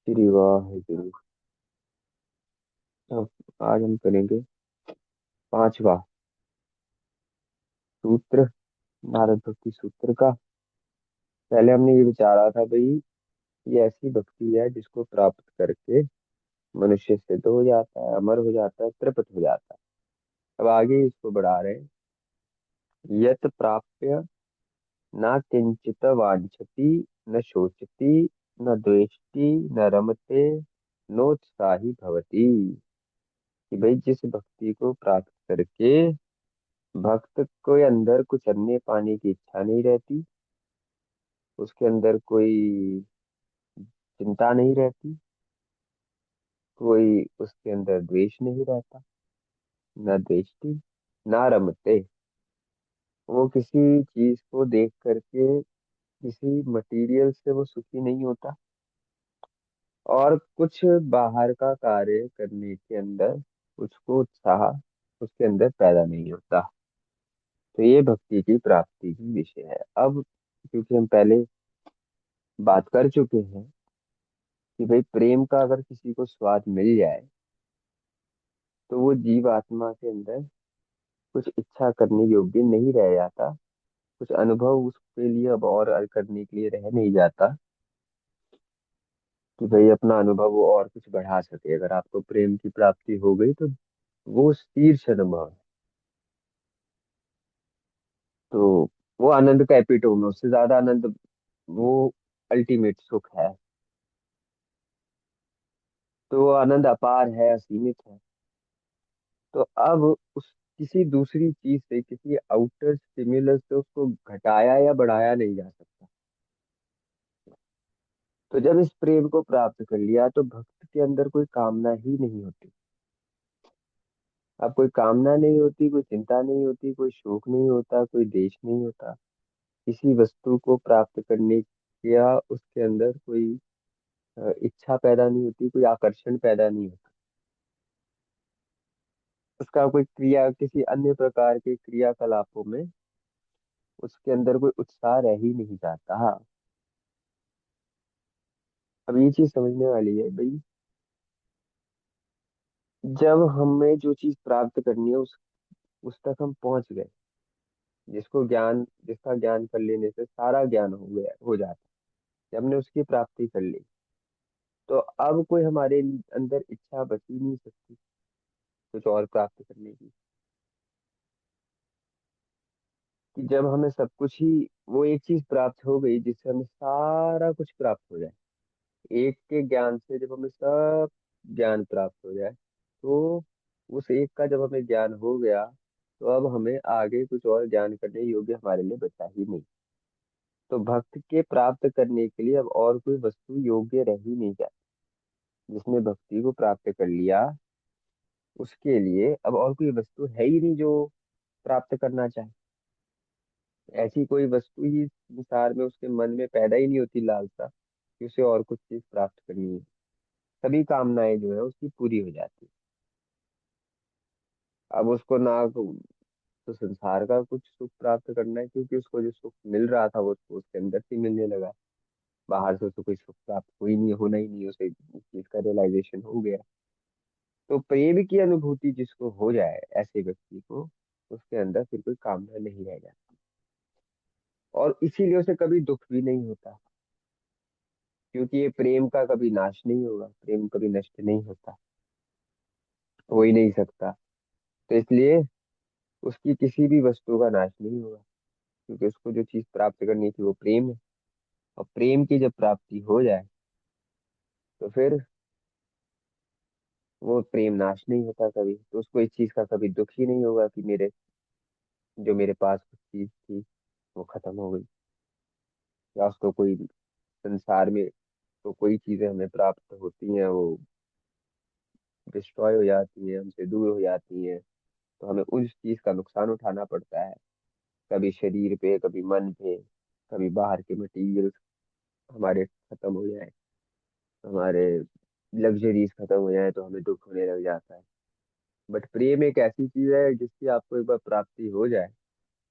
श्री वाहिगुरु। अब आज हम करेंगे पांचवा सूत्र, नारद भक्ति सूत्र का। पहले हमने ये विचारा था भाई, ये ऐसी भक्ति है जिसको प्राप्त करके मनुष्य सिद्ध हो जाता है, अमर हो जाता है, तृप्त हो जाता है। अब आगे इसको बढ़ा रहे हैं। यत प्राप्य न किंचित वांछति, न शोचति, न द्वेष्टि, न रमते, नोत्साही भवति। कि भाई जिस भक्ति को प्राप्त करके भक्त के अंदर कुछ अन्य पाने की इच्छा नहीं रहती, उसके अंदर कोई चिंता नहीं रहती, कोई उसके अंदर द्वेष नहीं रहता, न द्वेष्टि, ना रमते। वो किसी चीज को देख करके किसी मटेरियल से वो सुखी नहीं होता, और कुछ बाहर का कार्य करने के अंदर उसको उत्साह उसके अंदर पैदा नहीं होता। तो ये भक्ति की प्राप्ति की विषय है। अब क्योंकि हम पहले बात कर चुके हैं कि भाई प्रेम का अगर किसी को स्वाद मिल जाए तो वो जीव आत्मा के अंदर कुछ इच्छा करने योग्य नहीं रह जाता, कुछ अनुभव उसके लिए अब और करने के लिए रह नहीं जाता कि भाई अपना अनुभव वो और कुछ बढ़ा सके। अगर आपको प्रेम की प्राप्ति हो गई तो वो शीर्ष अनुभव है। तो वो आनंद का एपिटोम है, उससे ज्यादा आनंद, वो अल्टीमेट सुख है। तो वो आनंद अपार है, असीमित है। तो अब उस किसी दूसरी चीज से, किसी आउटर स्टिम्युलस से उसको घटाया या बढ़ाया नहीं जा सकता। तो जब इस प्रेम को प्राप्त कर लिया तो भक्त के अंदर कोई कामना ही नहीं होती। अब कोई कामना नहीं होती, कोई चिंता नहीं होती, कोई शोक नहीं होता, कोई देश नहीं होता। किसी वस्तु को प्राप्त करने या उसके अंदर कोई इच्छा पैदा नहीं होती, कोई आकर्षण पैदा नहीं होता। उसका कोई क्रिया, किसी अन्य प्रकार के क्रियाकलापों में उसके अंदर कोई उत्साह रह ही नहीं जाता। अब ये चीज समझने वाली है भाई, जब हमें जो चीज प्राप्त करनी है उस तक हम पहुंच गए, जिसका ज्ञान कर लेने से सारा ज्ञान हो गया, हो जाता है। जब हमने उसकी प्राप्ति कर ली तो अब कोई हमारे अंदर इच्छा बच ही नहीं सकती कुछ और प्राप्त करने की। कि जब हमें सब कुछ ही, वो एक चीज प्राप्त हो गई जिससे हमें सारा कुछ प्राप्त हो जाए, एक के ज्ञान से जब हमें सब ज्ञान प्राप्त हो जाए, तो उस एक का जब हमें ज्ञान हो गया तो अब हमें आगे कुछ और ज्ञान करने योग्य हमारे लिए बचा ही नहीं। तो भक्त के प्राप्त करने के लिए अब और कोई वस्तु योग्य रह ही नहीं जाती। जिसने भक्ति को प्राप्त कर लिया उसके लिए अब और कोई वस्तु है ही नहीं जो प्राप्त करना चाहे। ऐसी कोई वस्तु ही संसार में उसके मन में पैदा ही नहीं होती, लालसा कि उसे और कुछ चीज प्राप्त करनी है। सभी कामनाएं जो है उसकी पूरी हो जाती। अब उसको ना तो संसार का कुछ सुख प्राप्त करना है, क्योंकि उसको जो सुख मिल रहा था वो उसको उसके अंदर से मिलने लगा। बाहर से उसको कोई सुख प्राप्त कोई नहीं, होना ही नहीं, उसे इस चीज का रियलाइजेशन हो गया। तो प्रेम की अनुभूति जिसको हो जाए ऐसे व्यक्ति को, उसके अंदर फिर कोई कामना नहीं रह जाती, और इसीलिए उसे कभी दुख भी नहीं होता। क्योंकि ये प्रेम का कभी नाश नहीं होगा, प्रेम कभी नष्ट नहीं होता, हो ही नहीं सकता। तो इसलिए उसकी किसी भी वस्तु का नाश नहीं होगा, क्योंकि उसको जो चीज प्राप्त करनी थी वो प्रेम है। और प्रेम की जब प्राप्ति हो जाए तो फिर वो प्रेम नाश नहीं होता कभी। तो उसको इस चीज का कभी दुख ही नहीं होगा कि मेरे पास कुछ चीज थी वो खत्म हो गई, या उसको कोई संसार में तो कोई चीजें हमें प्राप्त होती हैं वो डिस्ट्रॉय हो जाती है, हमसे दूर हो जाती हैं। तो हमें उस चीज का नुकसान उठाना पड़ता है, कभी शरीर पे, कभी मन पे, कभी बाहर के मटेरियल हमारे खत्म हो जाए, हमारे लग्जरीज खत्म हो जाए तो हमें दुख होने लग जाता है। बट प्रेम एक ऐसी चीज है जिसकी आपको एक बार प्राप्ति हो जाए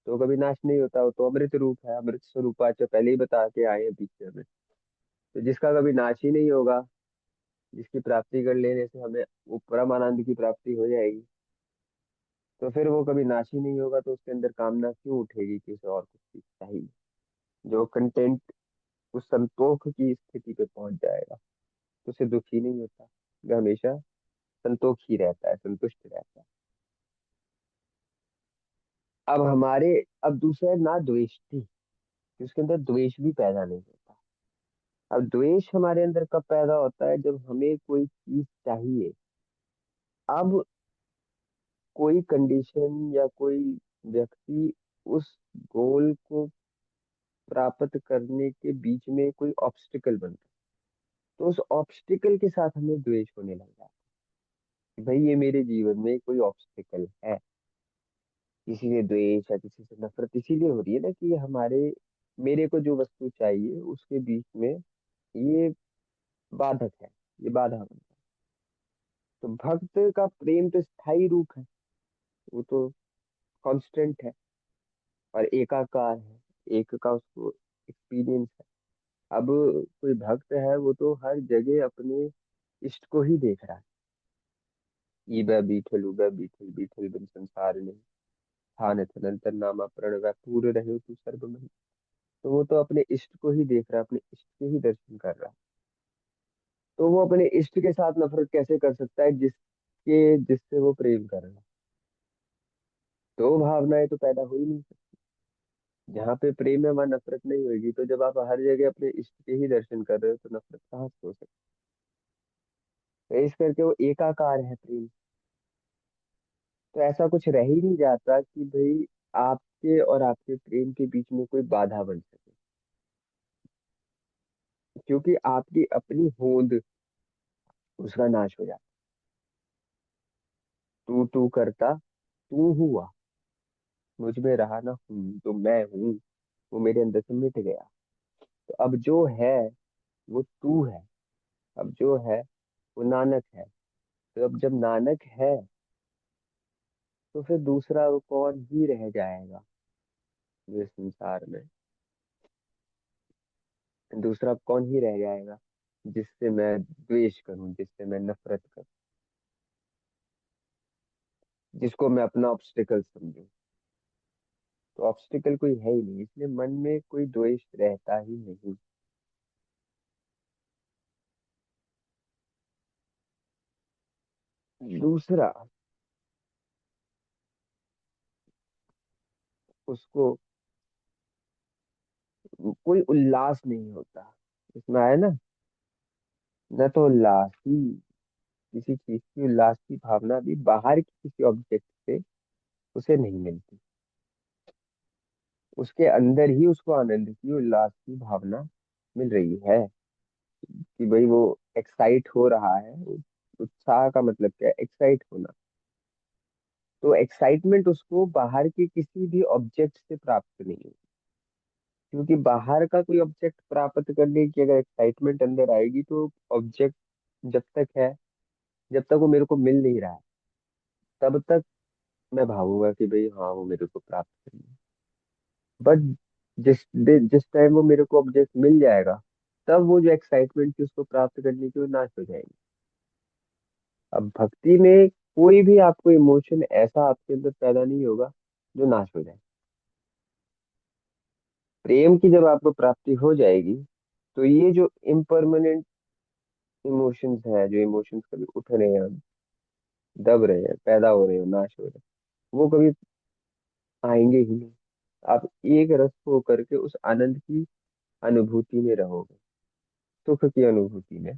तो कभी नाश नहीं होता। वो तो अमृत रूप है, अमृत स्वरूपाच पहले ही बता के आए हैं पीछे में। तो जिसका कभी नाश ही नहीं होगा, जिसकी प्राप्ति कर लेने से हमें वो परम आनंद की प्राप्ति हो जाएगी, तो फिर वो कभी नाश ही नहीं होगा, तो उसके अंदर कामना क्यों उठेगी कि उसे और कुछ चीज चाहिए। जो कंटेंट उस संतोष की स्थिति पे पहुंच जाएगा, तो उसे दुख ही नहीं होता, वो हमेशा संतोष ही रहता है, संतुष्ट रहता है। अब हमारे, अब दूसरा है ना द्वेष्टि, कि उसके अंदर द्वेष भी पैदा नहीं होता। अब द्वेष हमारे अंदर कब पैदा होता है, जब हमें कोई चीज चाहिए। अब कोई कंडीशन या कोई व्यक्ति उस गोल को प्राप्त करने के बीच में कोई ऑब्स्टिकल बनता है, तो उस ऑब्स्टिकल के साथ हमें द्वेष होने लग जाता है कि भाई ये मेरे जीवन में कोई ऑब्स्टिकल है। किसी से द्वेष या किसी से नफरत इसीलिए हो रही है ना कि हमारे, मेरे को जो वस्तु चाहिए उसके बीच में ये बाधक है, ये बाधा बनता है। तो भक्त का प्रेम तो स्थायी रूप है, वो तो कांस्टेंट है और एकाकार है, एक का उसको एक्सपीरियंस है। अब कोई भक्त है वो तो हर जगह अपने इष्ट को ही देख रहा है। ईबे बीठल उबे बीठल बीठल बिन संसार में, थान अनंतर नामा प्रणव पूर रहे तू सर्व में। तो वो तो अपने इष्ट को ही देख रहा है, अपने इष्ट के ही दर्शन कर रहा है। तो वो अपने इष्ट के साथ नफरत कैसे कर सकता है जिसके जिससे वो प्रेम कर रहा है। तो भावनाएं तो पैदा हो ही नहीं सकती। जहाँ पे प्रेम है वहां नफरत नहीं होगी, तो जब आप हर जगह अपने इष्ट के ही दर्शन कर रहे हो तो नफरत कहाँ से हो सकती है। तो इस करके वो एकाकार है प्रेम। तो ऐसा कुछ रह ही नहीं जाता कि भाई आपके और आपके प्रेम के बीच में कोई बाधा बन सके, क्योंकि आपकी अपनी होंद उसका नाश हो जाता। तू करता तू हुआ, मुझ में रहा ना हूँ तो मैं हूँ, वो मेरे अंदर से मिट गया। तो अब जो है वो तू है, अब जो है वो नानक है। तो अब जब नानक है तो फिर दूसरा वो कौन ही रह जाएगा इस संसार में। दूसरा कौन ही रह जाएगा जिससे मैं द्वेष करूं, जिससे मैं नफरत करूं, जिसको मैं अपना ऑब्स्टिकल समझूं। तो ऑब्स्टिकल कोई है ही नहीं, इसलिए मन में कोई द्वेष रहता ही नहीं। दूसरा, उसको कोई उल्लास नहीं होता। इसमें आया ना, न तो उल्लास ही, किसी चीज की उल्लास की भावना भी बाहर की किसी ऑब्जेक्ट से उसे नहीं मिलती। उसके अंदर ही उसको आनंद की, उल्लास की भावना मिल रही है कि भाई वो एक्साइट हो रहा है। उत्साह का मतलब क्या है, एक्साइट होना। तो एक्साइटमेंट उसको बाहर के किसी भी ऑब्जेक्ट से प्राप्त नहीं है, क्योंकि बाहर का कोई ऑब्जेक्ट प्राप्त करने की अगर एक्साइटमेंट अंदर आएगी तो ऑब्जेक्ट जब तक है, जब तक वो मेरे को मिल नहीं रहा है, तब तक मैं भावूंगा कि भाई हाँ वो मेरे को प्राप्त करनी है। बट जिस टाइम वो मेरे को ऑब्जेक्ट मिल जाएगा, तब वो जो एक्साइटमेंट थी उसको प्राप्त करने की वो नाश हो जाएगी। अब भक्ति में कोई भी आपको इमोशन ऐसा आपके अंदर पैदा नहीं होगा जो नाश हो जाए। प्रेम की जब आपको प्राप्ति हो जाएगी, तो ये जो इम्परमानेंट इमोशंस है, जो इमोशंस कभी उठ रहे हैं, दब रहे हैं, पैदा हो रहे हैं, नाश हो रहे हैं, वो कभी आएंगे ही नहीं। आप एक रस हो करके उस आनंद की अनुभूति में रहोगे, सुख की अनुभूति में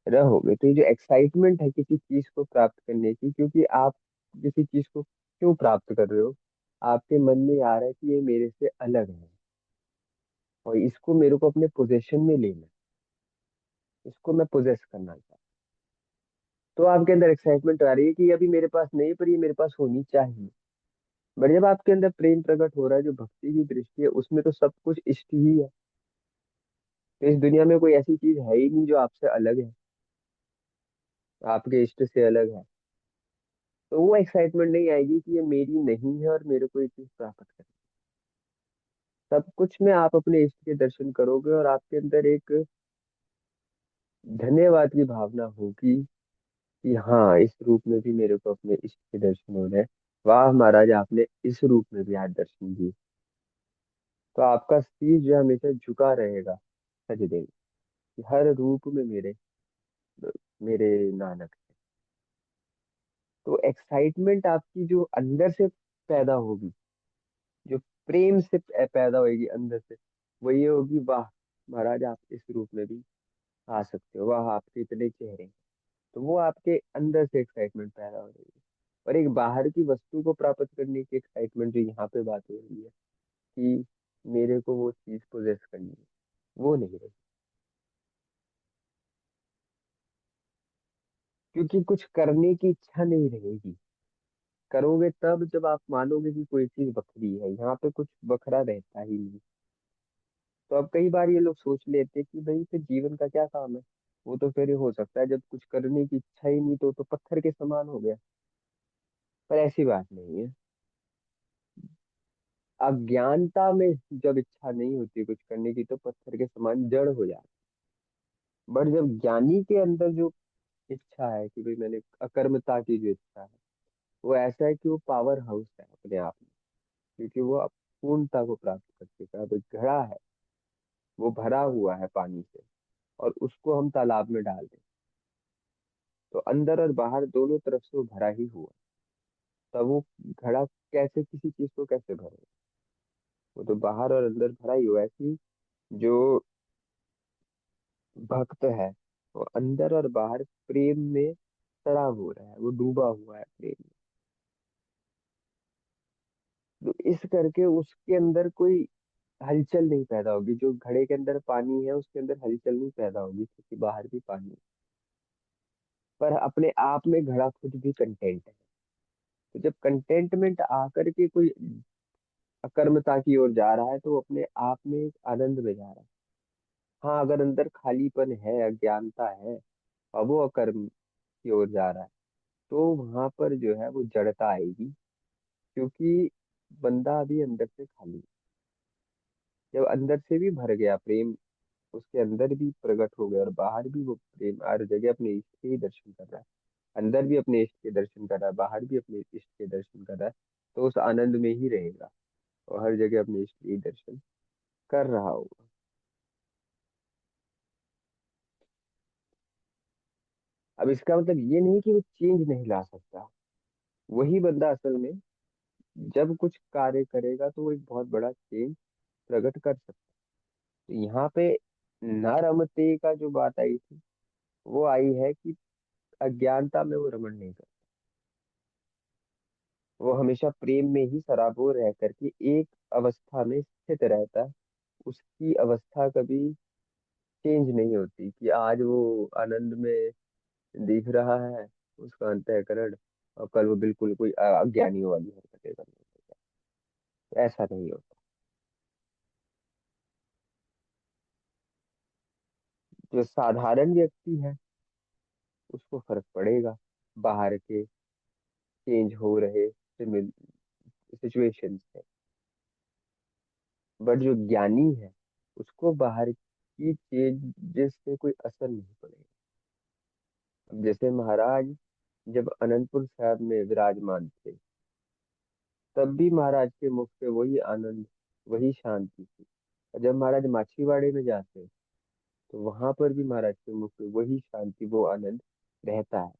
रहोगे। तो ये जो एक्साइटमेंट है किसी चीज को प्राप्त करने की, क्योंकि आप किसी चीज को क्यों प्राप्त कर रहे हो, आपके मन में आ रहा है कि ये मेरे से अलग है और इसको मेरे को अपने पोजेशन में लेना है, इसको मैं पोजेस करना चाहता हूँ। तो आपके अंदर एक्साइटमेंट आ रही है कि ये अभी मेरे पास नहीं, पर ये मेरे पास होनी चाहिए। बट जब आपके अंदर प्रेम प्रकट हो रहा है, जो भक्ति की दृष्टि है, उसमें तो सब कुछ इष्ट ही है। तो इस दुनिया में कोई ऐसी चीज है ही नहीं जो आपसे अलग है, आपके इष्ट से अलग है। तो वो एक्साइटमेंट नहीं आएगी कि ये मेरी नहीं है और मेरे को ये चीज प्राप्त करनी है। सब कुछ में आप अपने इष्ट के दर्शन करोगे और आपके अंदर एक धन्यवाद की भावना होगी कि हाँ, इस रूप में भी मेरे को अपने इष्ट के दर्शन हो रहे हैं। वाह महाराज, आपने इस रूप में भी आज दर्शन दिए। तो आपका शीश जो है हमेशा झुका रहेगा सचदेव, कि हर रूप में मेरे नानक है। तो एक्साइटमेंट आपकी जो अंदर से पैदा होगी, जो प्रेम से पैदा होगी अंदर से, वो ये होगी, वाह महाराज आप इस रूप में भी आ सकते हो, वाह आपके इतने चेहरे हैं। तो वो आपके अंदर से एक्साइटमेंट पैदा हो रही है। और एक बाहर की वस्तु को प्राप्त करने की एक्साइटमेंट जो यहाँ पे बात हो रही है कि मेरे को वो चीज पोजेस करनी है, वो नहीं रही। क्योंकि कुछ करने की इच्छा नहीं रहेगी। करोगे तब जब आप मानोगे कि कोई चीज बखरी है, यहाँ पे कुछ बखरा रहता ही नहीं। तो अब कई बार ये लोग सोच लेते हैं कि भाई फिर जीवन का क्या काम है। वो तो फिर हो सकता है जब कुछ करने की इच्छा ही नहीं तो पत्थर के समान हो गया। पर ऐसी बात नहीं है। अज्ञानता में जब इच्छा नहीं होती कुछ करने की तो पत्थर के समान जड़ हो जाता है। बट जब ज्ञानी के अंदर जो इच्छा है कि भाई मैंने अकर्मता की जो इच्छा है, वो ऐसा है कि वो पावर हाउस है अपने आप में। क्योंकि वो पूर्णता को प्राप्त कर चुका है। भाई घड़ा है, वो भरा हुआ है पानी से, और उसको हम तालाब में डाल दें तो अंदर और बाहर दोनों तरफ से वो भरा ही हुआ। तब वो घड़ा कैसे किसी चीज को कैसे भरे? वो तो बाहर और अंदर भरा ही हुआ है कि जो भक्त है वो अंदर और बाहर प्रेम में सड़ा हो रहा है, वो डूबा हुआ है प्रेम में। तो इस करके उसके अंदर कोई हलचल नहीं पैदा होगी। जो घड़े के अंदर पानी है उसके अंदर हलचल नहीं पैदा होगी, क्योंकि बाहर भी पानी है। पर अपने आप में घड़ा खुद भी कंटेंट है। तो जब कंटेंटमेंट आकर के कोई अकर्मता की ओर जा रहा है तो वो अपने आप में एक आनंद में जा रहा है। हाँ, अगर अंदर खालीपन है, अज्ञानता है, और वो अकर्म की ओर जा रहा है, तो वहां पर जो है वो जड़ता आएगी। क्योंकि बंदा अभी अंदर से खाली है। जब अंदर से भी भर गया प्रेम, उसके अंदर भी प्रकट हो गया और बाहर भी वो प्रेम हर जगह अपने इष्ट के ही दर्शन कर रहा है। अंदर भी अपने इष्ट के दर्शन कर रहा है, बाहर भी अपने इष्ट के दर्शन कर रहा है। तो उस आनंद में ही रहेगा और हर जगह अपने इष्ट के ही दर्शन कर रहा होगा। अब इसका मतलब ये नहीं कि वो चेंज नहीं ला सकता। वही बंदा असल में जब कुछ कार्य करेगा तो वो एक बहुत बड़ा चेंज प्रकट कर सकता है। तो यहाँ पे न रमते का जो बात आई थी, वो आई है कि अज्ञानता में वो रमण नहीं करता। वो हमेशा प्रेम में ही सराबोर रह करके एक अवस्था में स्थित रहता है। उसकी अवस्था कभी चेंज नहीं होती कि आज वो आनंद में दिख रहा है उसका अंतःकरण, और कल वो बिल्कुल कोई अज्ञानियों वाली हरकतें करने लगेगा। तो ऐसा नहीं होता। जो साधारण व्यक्ति है उसको फर्क पड़ेगा बाहर के चेंज हो रहे सिचुएशन से। बट जो ज्ञानी है उसको बाहर की चेंजेस से कोई असर नहीं पड़ेगा। अब जैसे महाराज जब अनंतपुर साहब में विराजमान थे, तब भी महाराज के मुख पे वही आनंद, वही शांति थी। और जब महाराज माछीवाड़े में जाते तो वहां पर भी महाराज के मुख पे वही शांति, वो आनंद रहता है।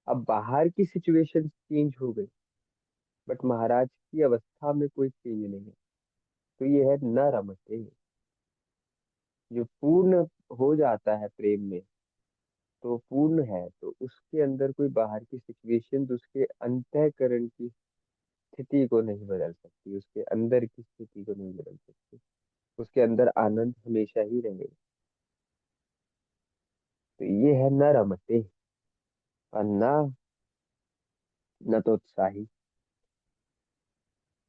अब बाहर की सिचुएशन चेंज हो गई, बट महाराज की अवस्था में कोई चेंज नहीं है। तो ये है न रमते। जो पूर्ण हो जाता है प्रेम में, तो पूर्ण है, तो उसके अंदर कोई बाहर की सिचुएशन उसके अंतःकरण की स्थिति को नहीं बदल सकती, उसके अंदर की स्थिति को नहीं बदल सकती। उसके अंदर आनंद हमेशा ही रहेगा। तो ये है न रमते और न तो उत्साही।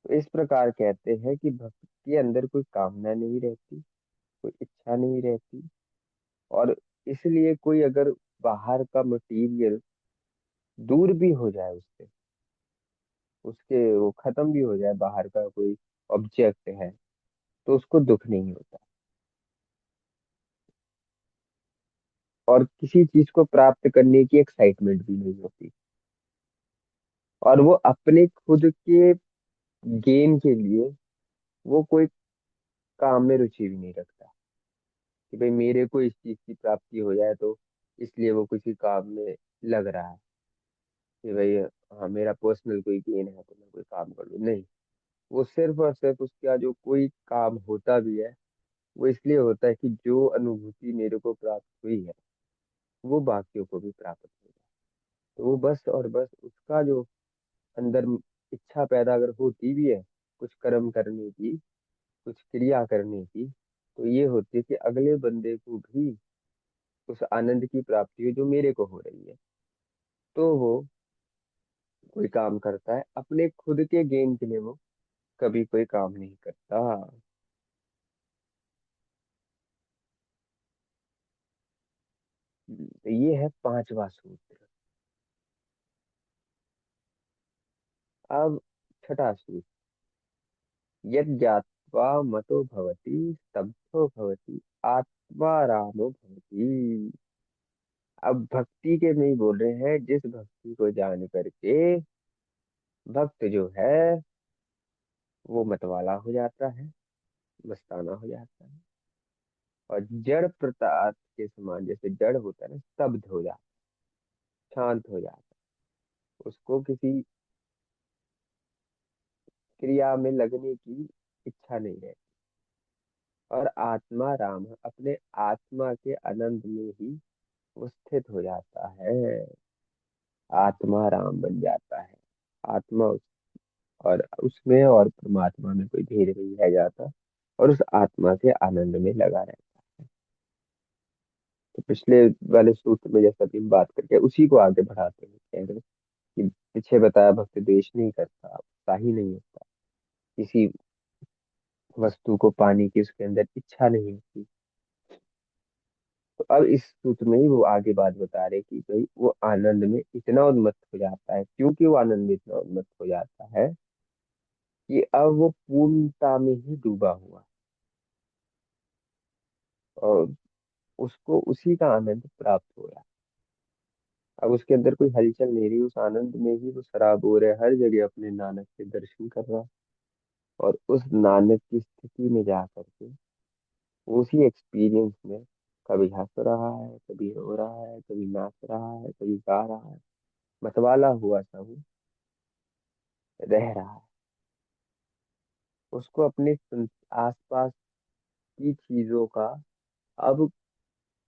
तो इस प्रकार कहते हैं कि भक्त के अंदर कोई कामना नहीं रहती, कोई इच्छा नहीं रहती। और इसलिए कोई अगर बाहर का मटेरियल दूर भी हो जाए उससे, उसके वो खत्म भी हो जाए, बाहर का कोई ऑब्जेक्ट है, तो उसको दुख नहीं होता। और किसी चीज को प्राप्त करने की एक्साइटमेंट भी नहीं होती। और वो अपने खुद के गेन के लिए वो कोई काम में रुचि भी नहीं रखता कि भाई मेरे को इस चीज की प्राप्ति हो जाए, तो इसलिए वो किसी काम में लग रहा है कि भाई हाँ मेरा पर्सनल कोई गेन है तो मैं कोई काम कर लूँ। नहीं, वो सिर्फ और सिर्फ उसका जो कोई काम होता भी है वो इसलिए होता है कि जो अनुभूति मेरे को प्राप्त हुई है वो बाकियों को भी प्राप्त हो जाए। तो वो बस और बस उसका जो अंदर इच्छा पैदा अगर होती भी है कुछ कर्म करने की, कुछ क्रिया करने की, तो ये होती है कि अगले बंदे को भी उस आनंद की प्राप्ति हो जो मेरे को हो रही है। तो वो कोई काम करता है, अपने खुद के गेन के लिए वो कभी कोई काम नहीं करता। तो ये है पांचवा सूत्र। अब छठा सूत्र, यद ज्ञात्वा मतो भवति स्तब्धो भवति आत्मा रामो भवति। अब भक्ति के नहीं बोल रहे हैं, जिस भक्ति को जान करके भक्त जो है वो मतवाला हो जाता है, मस्ताना हो जाता है, और जड़ प्रताप के समान, जैसे जड़ होता है ना, स्तब्ध हो जाता है, शांत हो जाता है, उसको किसी क्रिया में लगने की इच्छा नहीं रहती। और आत्मा राम, अपने आत्मा के आनंद में ही वो स्थित हो जाता है, आत्मा राम बन जाता है। आत्मा और उसमें और परमात्मा में कोई भेद नहीं रह जाता, और उस आत्मा के आनंद में लगा रहता है। तो पिछले वाले सूत्र में जैसा भी हम बात करके उसी को आगे बढ़ाते हैं, कह रहे हैं कि पीछे बताया भक्त द्वेष नहीं करता, उत्साही नहीं होता, किसी वस्तु को पाने की उसके अंदर इच्छा नहीं होती। तो अब इस सूत्र में ही वो आगे बात बता रहे कि भाई वो आनंद में इतना उन्मत्त हो जाता है। क्योंकि वो आनंद में इतना उन्मत्त हो जाता है कि अब वो पूर्णता में ही डूबा हुआ है, और उसको उसी का आनंद प्राप्त हो रहा है। अब उसके अंदर कोई हलचल नहीं रही, उस आनंद में ही वो सराबोर है, हर जगह अपने नानक के दर्शन कर रहा है। और उस नानक की स्थिति में जा करके उसी एक्सपीरियंस में कभी हंस रहा है, कभी रो रहा है, कभी नाच रहा है, कभी गा रहा है, मतवाला हुआ सा वो रह रहा है। उसको अपने आसपास की चीजों का अब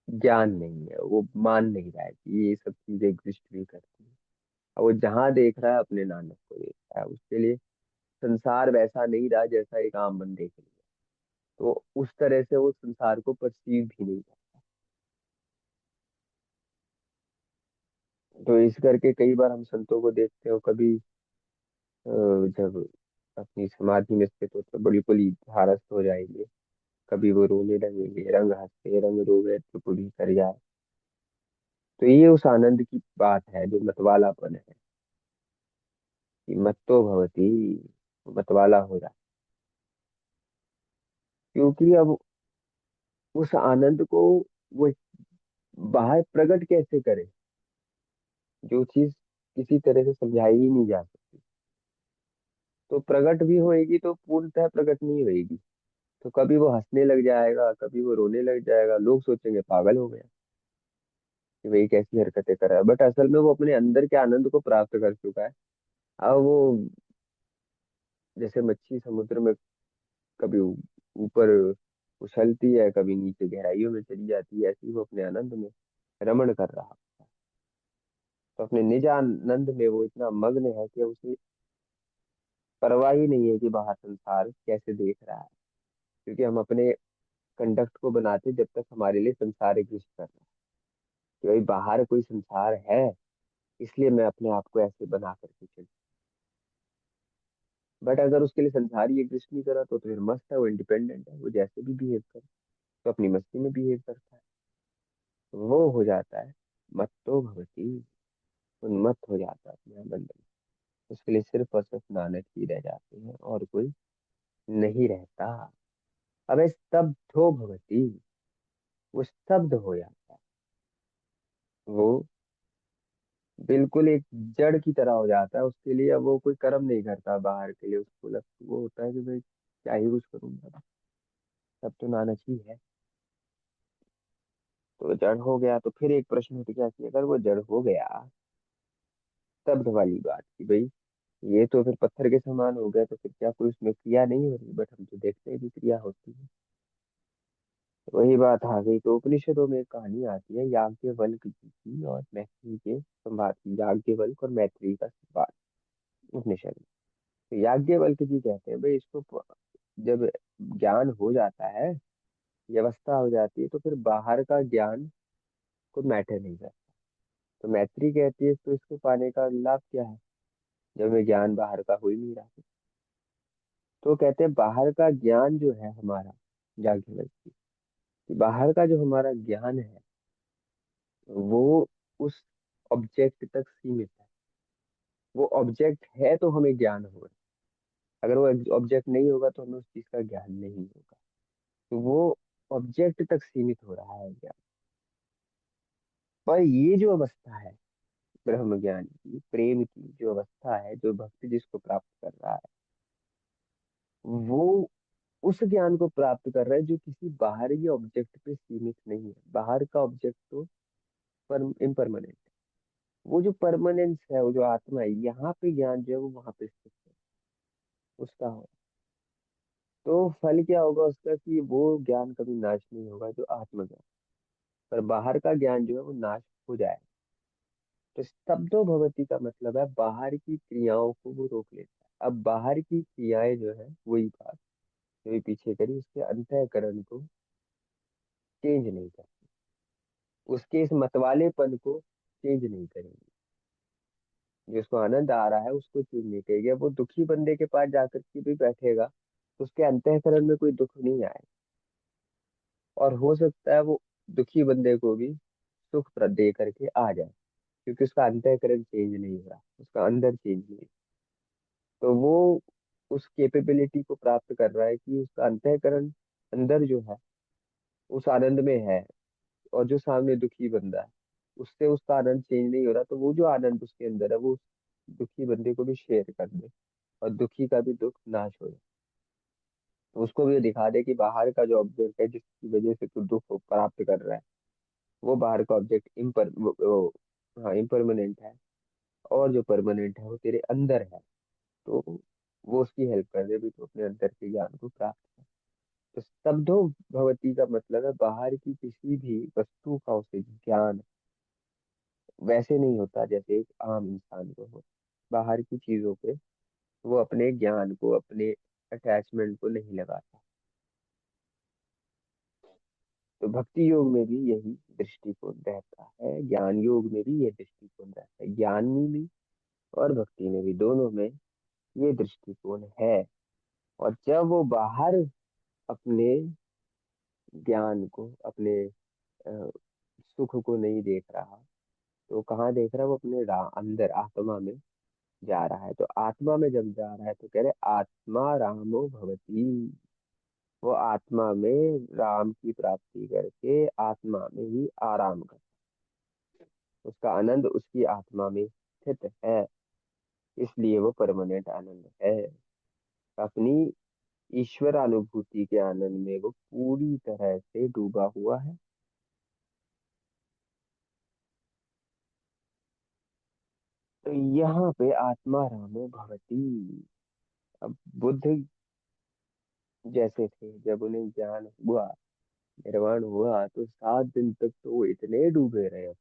ज्ञान नहीं है, वो मान नहीं रहा है कि ये सब चीजें एग्जिस्ट भी करती है। अब वो जहां देख रहा है अपने नानक को देख रहा है, उसके लिए संसार वैसा नहीं रहा जैसा एक आम बंदे के लिए। तो उस तरह से वो संसार को परसीव भी नहीं करता। तो इस करके कई बार हम संतों को देखते हो, कभी जब अपनी समाधि में स्थित होते तो बिल्कुल ही भारस्थ हो जाएंगे, कभी वो रोने लगेंगे, रंग हंसते रंग रोवे त्रिपुटी कर जाए। तो ये उस आनंद की बात है जो मतवालापन है, कि मत्तो भवती, मतवाला हो जाए। क्योंकि अब उस आनंद को वो बाहर प्रकट कैसे करे, जो चीज किसी तरह से समझाई ही नहीं जा सकती। तो प्रकट भी होएगी तो पूर्णतः प्रकट नहीं होएगी। तो कभी वो हंसने लग जाएगा, कभी वो रोने लग जाएगा, लोग सोचेंगे पागल हो गया कि भाई कैसी हरकतें कर रहा है, बट असल में वो अपने अंदर के आनंद को प्राप्त कर चुका है। अब वो जैसे मच्छी समुद्र में कभी ऊपर उछलती है, कभी नीचे गहराइयों में चली जाती है, ऐसे ही वो अपने आनंद में रमण कर रहा है। तो अपने निज आनंद में वो इतना मग्न है कि उसे परवाह ही नहीं है कि बाहर संसार कैसे देख रहा है। क्योंकि हम अपने कंडक्ट को बनाते जब तक हमारे लिए संसार एग्जिस्ट कर रहा है, कि भाई बाहर कोई संसार है, इसलिए मैं अपने आप को ऐसे बना करके चल। बट अगर उसके लिए संसार ही एग्जिस्ट नहीं करा, तो फिर मस्त है, वो इंडिपेंडेंट है, वो जैसे भी बिहेव करे, तो अपनी मस्ती में बिहेव करता है। तो वो हो जाता है मत्तो भवती, उन्मत्त हो जाता है अपने आनंद में। उसके लिए सिर्फ और सिर्फ नानक ही रह जाते हैं, और कोई नहीं रहता। अब स्तब्धो भवती, वो स्तब्ध हो जाता है। वो बिल्कुल एक जड़ की तरह हो जाता है उसके लिए। अब वो कोई कर्म नहीं करता बाहर के लिए, उसको लग वो होता है कि भाई क्या ही कुछ करूंगा, सब तो नानक ही है। तो जड़ हो गया तो फिर एक प्रश्न उठ गया कि अगर वो जड़ हो गया, तब वाली बात की भाई ये तो फिर पत्थर के समान हो गया, तो फिर क्या कोई उसमें क्रिया नहीं हो रही? बट हम तो देखते हैं कि क्रिया होती है। तो वही बात आ गई। तो उपनिषदों में एक कहानी आती है याज्ञवल्क्य जी की और मैत्री के संवाद की, याज्ञवल्क्य और मैत्री का संवाद उपनिषद में। तो याज्ञवल्क्य जी कहते हैं भाई जब ज्ञान हो जाता है, ये अवस्था हो जाती है, तो फिर बाहर का ज्ञान को मैटर नहीं करता। तो मैत्री कहती है तो इसको पाने का लाभ क्या है, जब हमें ज्ञान बाहर का हो ही नहीं रहा। तो कहते हैं बाहर का ज्ञान जो है हमारा, याज्ञवल्क्य कि बाहर का जो हमारा ज्ञान है वो उस ऑब्जेक्ट तक सीमित है। वो ऑब्जेक्ट है तो हमें ज्ञान होगा, अगर वो ऑब्जेक्ट नहीं होगा तो हमें उस चीज का ज्ञान नहीं होगा। तो वो ऑब्जेक्ट तक सीमित हो रहा है ज्ञान। पर ये जो अवस्था है ब्रह्म ज्ञान की, प्रेम की जो अवस्था है, जो भक्ति जिसको प्राप्त कर रहा है, वो उस ज्ञान को प्राप्त कर रहा है जो किसी बाहरी ऑब्जेक्ट पे सीमित नहीं है। बाहर का ऑब्जेक्ट तो पर इम्परमानेंट, वो जो परमानेंस है, वो जो आत्मा है, यहाँ पे ज्ञान जो है वो वहां पे स्थित है, उसका हो। तो फल क्या होगा उसका कि वो ज्ञान कभी नाश नहीं होगा, जो आत्मज्ञान। पर बाहर का ज्ञान जो है वो नाश हो जाएगा। तो स्तब्धो भवति का मतलब है बाहर की क्रियाओं को वो रोक लेता है। अब बाहर की क्रियाएं जो है, वही बात जो भी पीछे करी, उसके अंतःकरण को चेंज नहीं कर, उसके इस मतवालेपन को चेंज नहीं करेंगे। जिसको आनंद आ रहा है उसको चेंज नहीं करेगा। वो दुखी बंदे के पास जाकर के भी बैठेगा तो उसके अंतःकरण में कोई दुख नहीं आएगा। और हो सकता है वो दुखी बंदे को भी सुख दे करके आ जाए, क्योंकि उसका अंतःकरण चेंज नहीं हो रहा, उसका अंदर चेंज नहीं। तो वो उस कैपेबिलिटी को प्राप्त कर रहा है कि उसका अंतःकरण अंदर जो है उस आनंद में है। और जो सामने दुखी बंदा है उससे उसका आनंद चेंज नहीं हो रहा, तो वो जो आनंद उसके अंदर है वो उस दुखी बंदे को भी शेयर कर दे, और दुखी का भी दुख नाश हो जाए। तो उसको भी दिखा दे कि बाहर का जो ऑब्जेक्ट है जिसकी वजह से तू दुख को प्राप्त कर रहा है, वो बाहर का ऑब्जेक्ट हाँ इम्परमानेंट है, और जो परमानेंट है वो तेरे अंदर है। तो वो उसकी हेल्प कर दे भी तो अपने अंदर के ज्ञान को प्राप्त कर। तो स्तब्धो भवति का मतलब है बाहर की किसी भी वस्तु का उसे ज्ञान वैसे नहीं होता जैसे एक आम इंसान को हो। बाहर की चीजों पे वो अपने ज्ञान को, अपने अटैचमेंट को नहीं लगाता। तो भक्ति योग में भी यही दृष्टिकोण रहता है, ज्ञान योग में भी ये दृष्टिकोण रहता है, ज्ञानी में और भक्ति में भी, दोनों में ये दृष्टिकोण है। और जब वो बाहर अपने ज्ञान को, अपने सुख को नहीं देख रहा, तो कहाँ देख रहा है? वो अपने अंदर आत्मा में जा रहा है। तो आत्मा में जब जा रहा है तो कह रहे आत्मा रामो भवती। वो आत्मा में राम की प्राप्ति करके आत्मा में ही आराम कर, उसका आनंद उसकी आत्मा में स्थित है, इसलिए वो परमानेंट आनंद है। अपनी ईश्वर अनुभूति के आनंद में वो पूरी तरह से डूबा हुआ है। तो यहाँ पे आत्मा रामो भवती। अब बुद्ध जैसे थे, जब उन्हें ज्ञान हुआ, निर्वाण हुआ, तो 7 दिन तक तो वो इतने डूबे रहे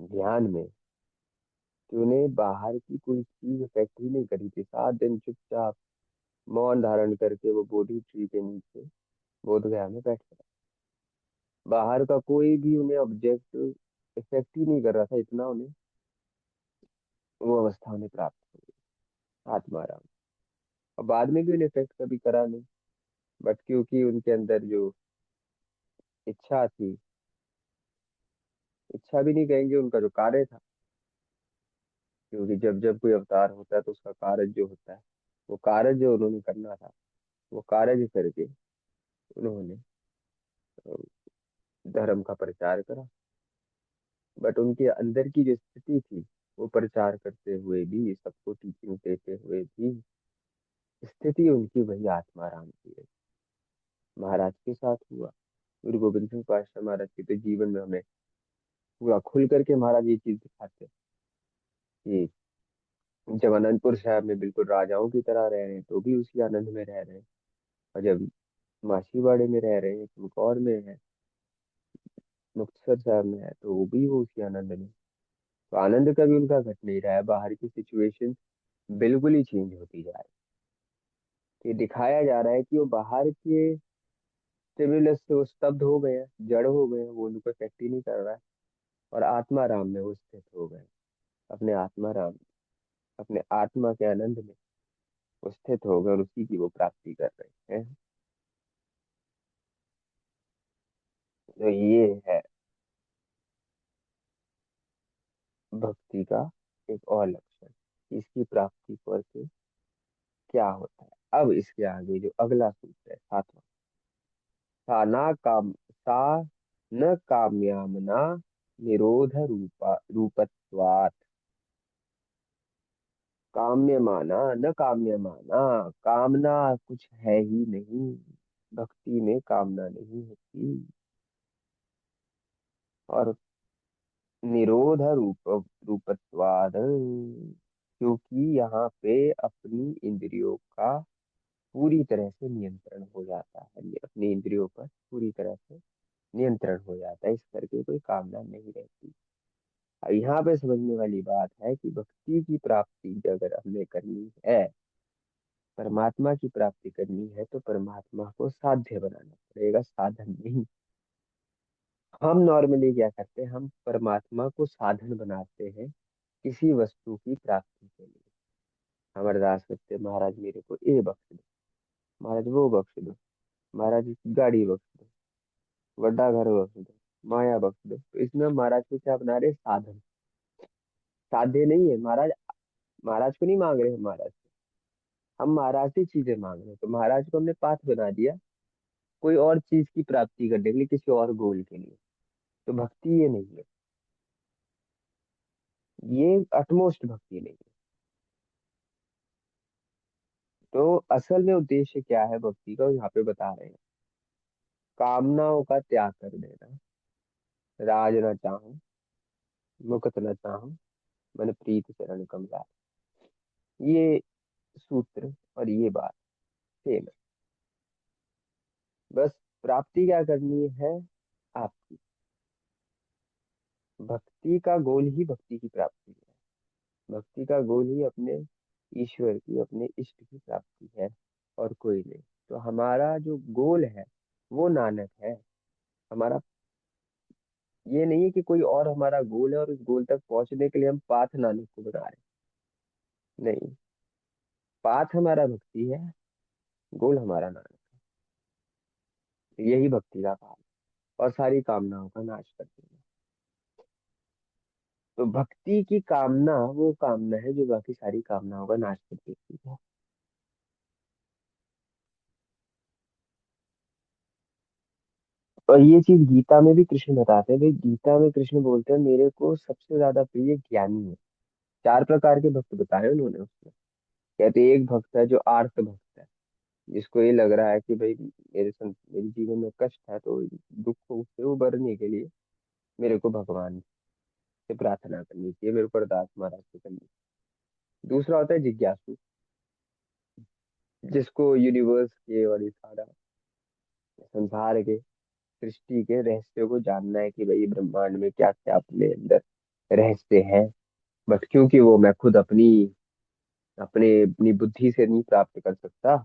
ध्यान में कि उन्हें बाहर की कोई चीज इफेक्ट ही नहीं करी थी। 7 दिन चुपचाप मौन धारण करके वो बोधि ट्री के नीचे बोध गया में बैठ गया। बाहर का कोई भी उन्हें ऑब्जेक्ट इफेक्ट ही नहीं कर रहा था, इतना उन्हें वो अवस्था उन्हें प्राप्त हुई आत्माराम। और बाद में भी उन्हें इफेक्ट कभी करा नहीं, बट क्योंकि उनके अंदर जो इच्छा थी, इच्छा भी नहीं कहेंगे, उनका जो कार्य था, क्योंकि जब जब कोई अवतार होता है तो उसका कार्य जो होता है, वो कार्य जो उन्होंने करना था वो कार्य करके उन्होंने धर्म का प्रचार करा। बट उनके अंदर की जो स्थिति थी, वो प्रचार करते हुए भी, सबको टीचिंग देते हुए भी, स्थिति उनकी वही आत्माराम की है। महाराज के साथ हुआ। गुरु गोविंद सिंह पातशाह महाराज के तो जीवन में हमें पूरा खुल करके महाराज ये चीज दिखाते हैं कि जब अनंतपुर साहब में बिल्कुल राजाओं की तरह रह रहे हैं तो भी उसी आनंद में रह रहे हैं, और जब माछीवाड़े में रह रहे हैं, चमकौर में है, मुक्तसर साहब में है, तो वो भी वो उसी आनंद में। तो आनंद कभी उनका घट नहीं रहा है, बाहर की सिचुएशन बिल्कुल ही चेंज होती जा रही है। ये दिखाया जा रहा है कि वो बाहर के स्टिमुलस से वो स्तब्ध हो गए हैं, जड़ हो गए हैं, वो उनको इफेक्ट ही नहीं कर रहा है, और आत्मा राम में वो स्थित हो गए, अपने आत्मा राम, अपने आत्मा के आनंद में वो स्थित हो गए, और उसी की वो प्राप्ति कर रहे हैं। तो ये है भक्ति का एक और लक्षण, इसकी प्राप्ति करके क्या होता है। अब इसके आगे जो अगला सूत्र है, सातवां, सा न काम्यामना निरोध रूपत्वात्। काम्य माना न काम्य माना, कामना कुछ है ही नहीं, भक्ति में कामना नहीं होती। और निरोध रूपत्वाद, क्योंकि यहाँ पे अपनी इंद्रियों का पूरी तरह से नियंत्रण हो जाता है, अपनी इंद्रियों पर पूरी तरह से नियंत्रण हो जाता है, इस करके कोई कामना नहीं रहती। अब यहाँ पे समझने वाली बात है कि भक्ति की प्राप्ति अगर हमें करनी है, परमात्मा की प्राप्ति करनी है, तो परमात्मा को साध्य बनाना पड़ेगा, साधन नहीं। हम नॉर्मली क्या करते हैं, हम परमात्मा को साधन बनाते हैं किसी वस्तु की प्राप्ति के लिए। हम अरदास करते हैं, महाराज मेरे को ये बख्श दो, महाराज वो बख्श दो, महाराज गाड़ी बख्श दो, बड़ा घर बख्श दो, माया बख्श दो। तो इसमें हम महाराज को क्या बना रहे हैं? साधन। साध्य नहीं है महाराज, महाराज को नहीं मांग रहे हम महाराज से, हम महाराज से चीजें मांग रहे हैं। तो महाराज को हमने पाथ बना दिया कोई और चीज की प्राप्ति करने के लिए, किसी और गोल के लिए। तो भक्ति ये नहीं है, ये अटमोस्ट भक्ति नहीं है। तो असल में उद्देश्य क्या है भक्ति का, यहाँ पे बता रहे हैं। कामनाओं का त्याग कर देना, राज न चाहूं, मुकुत न चाहूं, मन प्रीत चरण कमला। ये सूत्र और ये बात सेम है। बस प्राप्ति क्या करनी है आपकी, भक्ति का गोल ही भक्ति की प्राप्ति है। भक्ति का गोल ही अपने ईश्वर की, अपने इष्ट की प्राप्ति है, और कोई नहीं। तो हमारा जो गोल है वो नानक है। हमारा ये नहीं है कि कोई और हमारा गोल है और उस गोल तक पहुंचने के लिए हम पाथ नानक को बना रहे हैं। नहीं, पाथ हमारा भक्ति है, गोल हमारा नानक है। यही भक्ति का काम है, और सारी कामनाओं का नाश कर देना। तो भक्ति की कामना वो कामना है जो बाकी सारी कामनाओं का नाश कर देती है। और ये चीज गीता में भी कृष्ण बताते हैं भाई, गीता में कृष्ण बोलते हैं मेरे को सबसे ज्यादा प्रिय ज्ञानी है। चार प्रकार के भक्त बताए उन्होंने उसमें। कहते एक भक्त है जो आर्त भक्त है, जिसको ये लग रहा है कि भाई मेरे जीवन में कष्ट है, तो दुख से उबरने के लिए मेरे को भगवान से प्रार्थना करनी चाहिए, मेरे को अरदास महाराज से करनी चाहिए। दूसरा होता है जिज्ञासु, जिसको यूनिवर्स के और इस सारा संसार के, सृष्टि के रहस्यों को जानना है कि भाई ब्रह्मांड में क्या क्या अपने अंदर रहस्य है। बट क्योंकि वो मैं खुद अपनी अपने अपनी बुद्धि से नहीं प्राप्त कर सकता,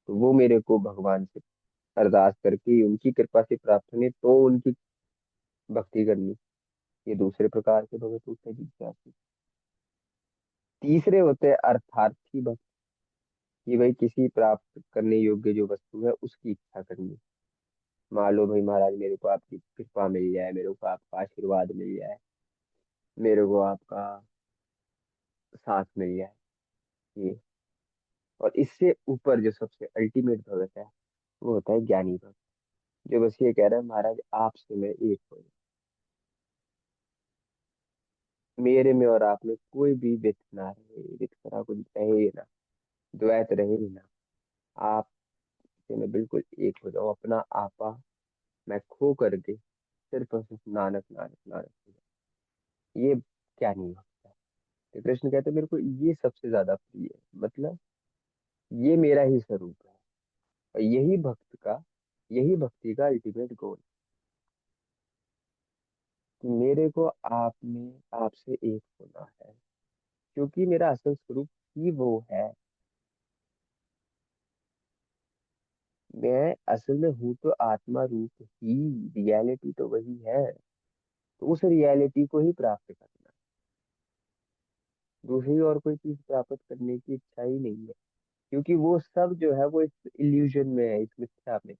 तो वो मेरे को भगवान से अरदास करके उनकी कृपा से प्राप्त होने, तो उनकी भक्ति करनी। ये दूसरे प्रकार के भगत होते हैं जिज्ञासु। तीसरे होते हैं अर्थार्थी भक्त, कि भाई किसी प्राप्त करने योग्य जो वस्तु है उसकी इच्छा करनी। मान लो भाई महाराज मेरे को आपकी कृपा मिल जाए, मेरे को आपका आशीर्वाद मिल जाए, मेरे को आपका साथ मिल जाए, ये। और इससे ऊपर जो सबसे अल्टीमेट भगत है, वो होता है ज्ञानी भक्त, जो बस ये कह रहा है महाराज आपसे मैं एक हो जाऊं। मेरे में और आप में कोई भी विथ ना रहे, विथ करा कुछ रहे ही ना, द्वैत रहे ही ना। आप से मैं बिल्कुल एक हो जाऊं, अपना आपा मैं खो करके सिर्फ और सिर्फ नानक नानक नानक हो जाऊं। ये क्या नहीं होता। तो कृष्ण कहते मेरे को ये सबसे ज्यादा प्रिय है, मतलब ये मेरा ही स्वरूप है। और यही भक्ति का अल्टीमेट गोल, कि मेरे को आप में आपसे एक होना है, क्योंकि मेरा असल स्वरूप ही वो है। मैं असल में हूँ तो आत्मा रूप ही, रियलिटी तो वही है। तो उस रियलिटी को ही प्राप्त करना, दूसरी और कोई चीज प्राप्त करने की इच्छा ही नहीं है। क्योंकि वो सब जो है वो इस इल्यूजन में है, इस मिथ्या में।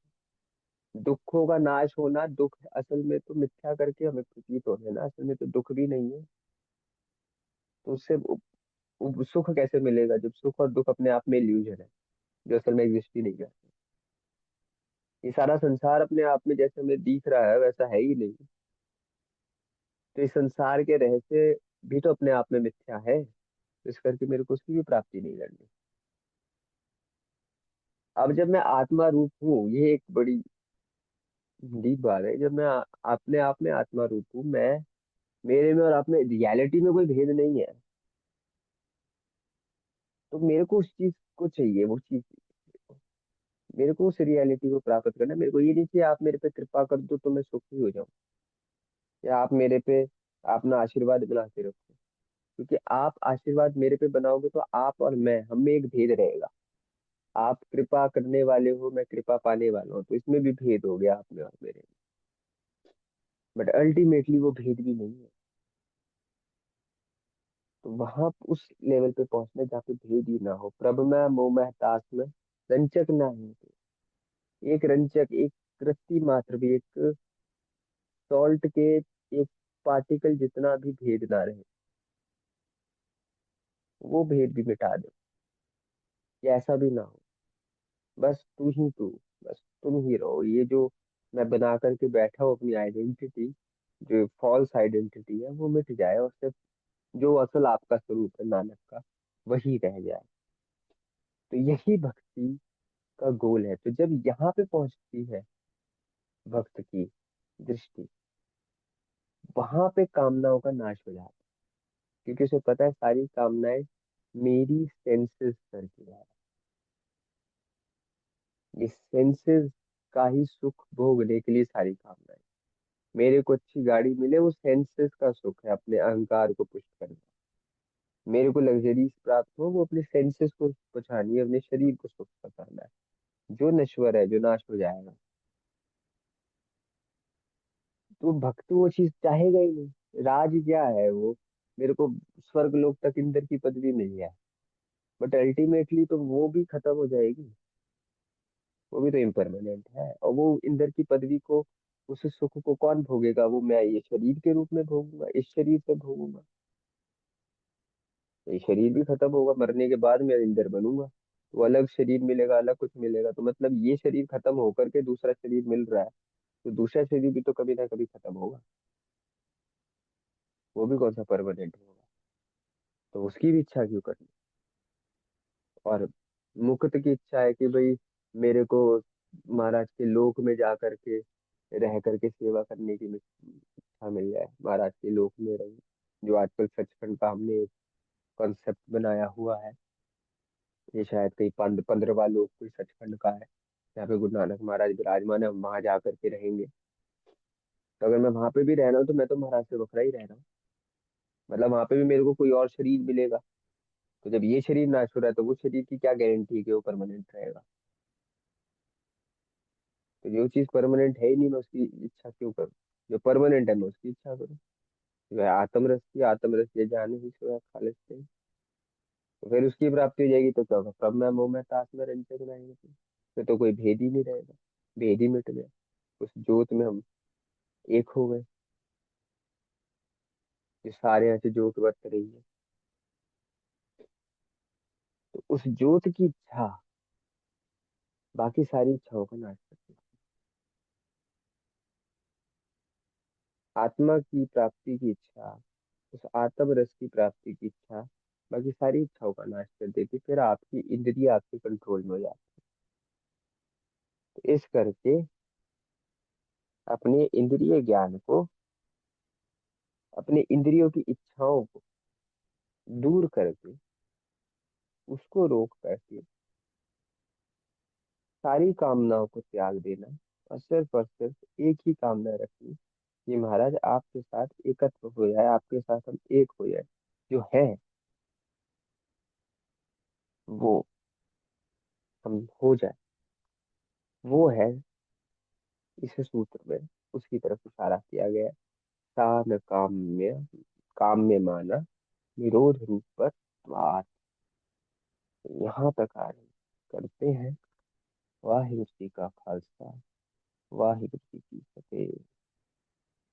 दुखों का नाश होना, दुख असल में तो मिथ्या करके हमें प्रतीत हो रहे हैं ना, असल में तो दुख भी नहीं है। तो उससे सुख कैसे मिलेगा, जब सुख और दुख अपने आप में इल्यूजन है, जो असल में एग्जिस्ट ही नहीं करते। ये सारा संसार अपने आप में जैसे हमें दिख रहा है वैसा है ही नहीं। तो इस संसार के रहस्य भी तो अपने आप में मिथ्या है, तो इस करके मेरे को उसकी भी प्राप्ति नहीं करनी। अब जब मैं आत्मा रूप हूँ, ये एक बड़ी डीप बात है, जब मैं अपने आप में आत्मा रूप हूँ, मैं मेरे में और आप में रियलिटी में कोई भेद नहीं है। तो मेरे को उस चीज को चाहिए, वो चीज मेरे को उस रियलिटी को प्राप्त करना है। मेरे को ये नहीं चाहिए आप मेरे पे कृपा कर दो तो मैं सुखी हो जाऊं, या आप मेरे पे अपना आशीर्वाद बना के रखो। क्योंकि आप आशीर्वाद मेरे पे बनाओगे तो आप और मैं, हम में एक भेद रहेगा। आप कृपा करने वाले हो, मैं कृपा पाने वाला हूँ, तो इसमें भी भेद हो गया आप में और मेरे में। बट अल्टीमेटली वो भेद भी नहीं है। तो वहां उस लेवल पे पहुंचना जहाँ पे भेद ही ना हो, प्रभ में मोह में तास में रंचक ना है। एक रंचक, एक कृत्य मात्र भी, एक सॉल्ट के एक पार्टिकल जितना भी भेद ना रहे, वो भेद भी मिटा दो, या ऐसा भी ना हो। बस तू ही तू, बस तुम ही रहो। ये जो मैं बना करके बैठा हूँ अपनी आइडेंटिटी, जो फॉल्स आइडेंटिटी है, वो मिट जाए और सिर्फ जो असल आपका स्वरूप है नानक का, वही रह जाए। तो यही भक्ति का गोल है। तो जब यहाँ पे पहुंचती है भक्त की दृष्टि, वहां पे कामनाओं का नाश हो जाता है। क्योंकि उसे पता है सारी कामनाएं मेरी सेंसेस करती है। ये सेंसेस का ही सुख भोगने के लिए सारी कामनाएं। मेरे को अच्छी गाड़ी मिले, वो सेंसेस का सुख है, अपने अहंकार को पुष्ट करना। मेरे को लग्जरीज प्राप्त हो, वो अपने सेंसेस को पहुंचानी है, अपने शरीर को सुख पहुंचाना है, जो नश्वर है, जो नाश हो जाएगा। तो भक्त वो चीज चाहेगा ही नहीं। राज क्या है वो, मेरे को स्वर्ग लोक तक इंद्र की पदवी मिल जाए, बट अल्टीमेटली तो वो भी खत्म हो जाएगी। वो भी तो इम्परमानेंट है, और वो इंद्र की पदवी को, उस सुख को कौन भोगेगा? वो मैं ये शरीर के रूप में भोगूंगा, इस शरीर से भोगूंगा। तो ये शरीर भी खत्म होगा, मरने के बाद मैं इंद्र बनूंगा, वो अलग शरीर मिलेगा, अलग कुछ मिलेगा। तो मतलब ये शरीर खत्म होकर के दूसरा शरीर मिल रहा है, तो दूसरा शरीर भी तो कभी ना कभी खत्म होगा। वो भी कौन सा परमानेंट होगा? तो उसकी भी इच्छा क्यों करनी? और मुक्त की इच्छा है कि भाई मेरे को महाराज के लोक में जा करके रह करके सेवा करने की इच्छा मिल जाए, महाराज के लोक में रहे। जो आजकल सचखंड का हमने कॉन्सेप्ट बनाया हुआ है, ये शायद कहीं 15वां लोक कोई सचखंड का है, यहाँ पे गुरु नानक महाराज विराजमान है, हम वहां जा करके रहेंगे। तो अगर मैं वहां पे भी रह रहा हूँ तो मैं तो महाराज से बखरा ही रह रहा हूँ। मतलब वहां पे भी मेरे को कोई और शरीर मिलेगा। तो जब ये शरीर नाश हो रहा है, तो वो शरीर की क्या गारंटी है कि वो परमानेंट रहेगा? तो जो चीज परमानेंट है ही नहीं, मैं उसकी इच्छा क्यों करूँ? जो परमानेंट है मैं उसकी इच्छा करूँ। वह आत्म रस ये जाने ही सोया खालिस से। तो फिर उसकी प्राप्ति हो जाएगी, तो क्या होगा? प्रभ में मोह में तास में रंजक नहीं, फिर तो कोई भेद ही नहीं रहेगा, भेद ही मिट गया। उस ज्योत में हम एक हो गए, जो सारे यहाँ से ज्योत बरत रही है। तो उस ज्योत की इच्छा बाकी सारी इच्छाओं का नाश करती है। आत्मा की प्राप्ति की इच्छा उस आत्म रस की प्राप्ति की इच्छा बाकी सारी इच्छाओं का नाश कर देती, फिर आपकी इंद्रिय आपके कंट्रोल में हो जाती। तो इस करके अपने इंद्रिय ज्ञान को, अपने इंद्रियों की इच्छाओं को दूर करके, उसको रोक करके सारी कामनाओं को त्याग देना, और सिर्फ एक ही कामना रखनी कि महाराज आपके साथ एकत्व हो जाए, आपके साथ हम एक हो जाए, जो है वो हम हो जाए, वो है इस सूत्र में उसकी तरफ इशारा किया गया है। सा न काम्य माना निरोध रूप पर बात। यहाँ तक आज करते हैं। वाहिगुरु जी का खालसा, वाहिगुरु जी की फतेह।